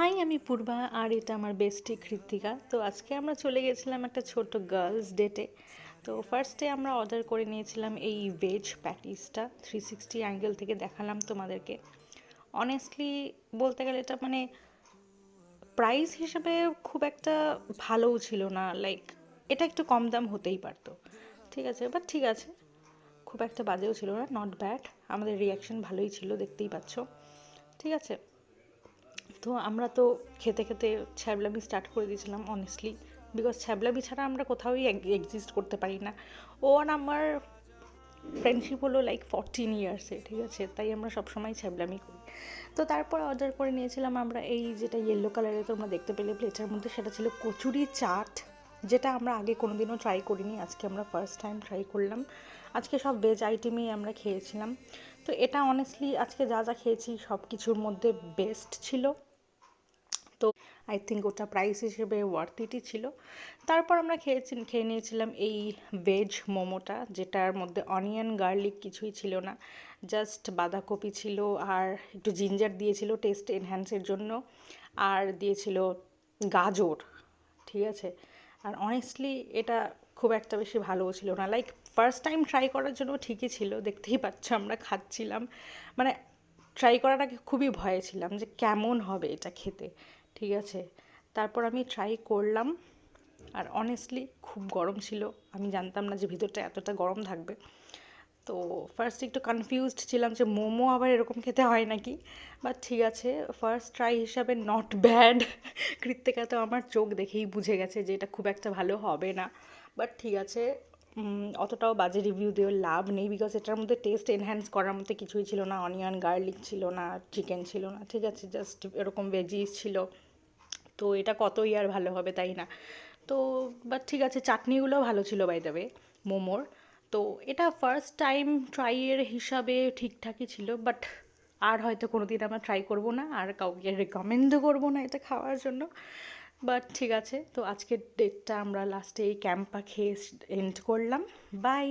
High, আমি পূর্বা আর এটা আমার বেস্টি কৃত্তিকা। তো আজকে আমরা চলে গেছিলাম একটা ছোট গার্লস ডেটে। তো ফার্স্টে আমরা অর্ডার করে নিয়েছিলাম এই ভেজ প্যাটিসটা। 360 অ্যাঙ্গেল থেকে দেখালাম তোমাদেরকে। অনেস্টলি বলতে গেলে এটা মানে প্রাইস হিসেবে খুব একটা ভালোও ছিল না, লাইক এটা একটু কম দাম হতেই পারতো, ঠিক আছে, বাট ঠিক আছে, খুব একটা বাজেও ছিল না, নট ব্যাড। আমাদের রিয়াকশন ভালোই ছিল, দেখতেই পাচ্ছ, ঠিক আছে। তো আমরা তো খেতে খেতে ছ্যাবলামি স্টার্ট করে দিয়েছিলাম অনেস্টলি, বিকজ ছ্যাবলামি ছাড়া আমরা কোথাওই এক্সিস্ট করতে পারি না। ও আর আমার ফ্রেন্ডশিপ হলো লাইক 14 ইয়ার্সে, ঠিক আছে, তাই আমরা সবসময় ছ্যাবলামি করি। তো তারপর অর্ডার করে নিয়েছিলাম আমরা এই যেটা ইয়েলো কালারে তোমরা দেখতে পেলে প্লেটের মধ্যে, সেটা ছিল কচুরি চাট, যেটা আমরা আগে কোনোদিনও ট্রাই করিনি, আজকে আমরা ফার্স্ট টাইম ট্রাই করলাম। আজকে সব ভেজ আইটেমই আমরা খেয়েছিলাম। তো এটা অনেস্টলি আজকে যা যা খেয়েছি সব কিছুর মধ্যে বেস্ট ছিল। তো আই থিঙ্ক ওটা প্রাইস হিসেবে ওয়ার্থ ইটই ছিল। তারপর আমরা খেয়ে নিয়েছিলাম এই ভেজ মোমোটা, যেটার মধ্যে অনিয়ন গার্লিক কিছুই ছিল না, জাস্ট বাঁধাকপি ছিল আর একটু জিঞ্জার দিয়েছিল টেস্ট এনহ্যান্সের জন্য, আর দিয়েছিল গাজর, ঠিক আছে। আর অনেস্টলি এটা খুব একটা বেশি ভালোও ছিল না, লাইক ফার্স্ট টাইম ট্রাই করার জন্য ঠিকই ছিল, দেখতেই পাচ্ছ আমরা খাচ্ছিলাম, মানে ট্রাই করার আগে খুবই ভয়ে ছিলাম যে কেমন হবে এটা খেতে, ঠিক আছে। তারপর আমি ট্রাই করলাম, আর অনেস্টলি খুব গরম ছিল, আমি জানতাম না যে ভিতরটা এতটা গরম থাকবে। তো ফার্স্ট একটু কনফিউজড ছিলাম যে মোমো আবার এরকম খেতে হয় নাকি, বাট ঠিক আছে, ফার্স্ট ট্রাই হিসাবে নট ব্যাড। কৃত্তিকা তো আমার চোখ দেখেই বুঝে গেছে যে এটা খুব একটা ভালো হবে না, বাট ঠিক আছে, অতটাও বাজে রিভিউ দিয়ে লাভ নেই, বিকজ এটার মধ্যে টেস্ট এনহ্যান্স করার মধ্যে কিছুই ছিল না, অনিয়ন গার্লিক ছিল না, চিকেন ছিল না, ঠিক আছে, জাস্ট এরকম ভেজিস ছিল। তো এটা কতই আর ভালো হবে, তাই না? তো বাট ঠিক আছে, চাটনিগুলো ভালো ছিল বাই দ্য ওয়ে মোমোর। তো এটা ফার্স্ট টাইম ট্রাইয়ের হিসাবে ঠিকঠাকই ছিল, বাট আর হয়তো কোনো দিন আমরা ট্রাই করবো না, আর কাউকে রেকমেন্ডও করবো না এটা খাওয়ার জন্য। বাট ঠিক আছে, তো আজকের ডেটটা আমরা লাস্টে এই ক্যাম্পা খেয়ে এন্ড করলাম। বাই।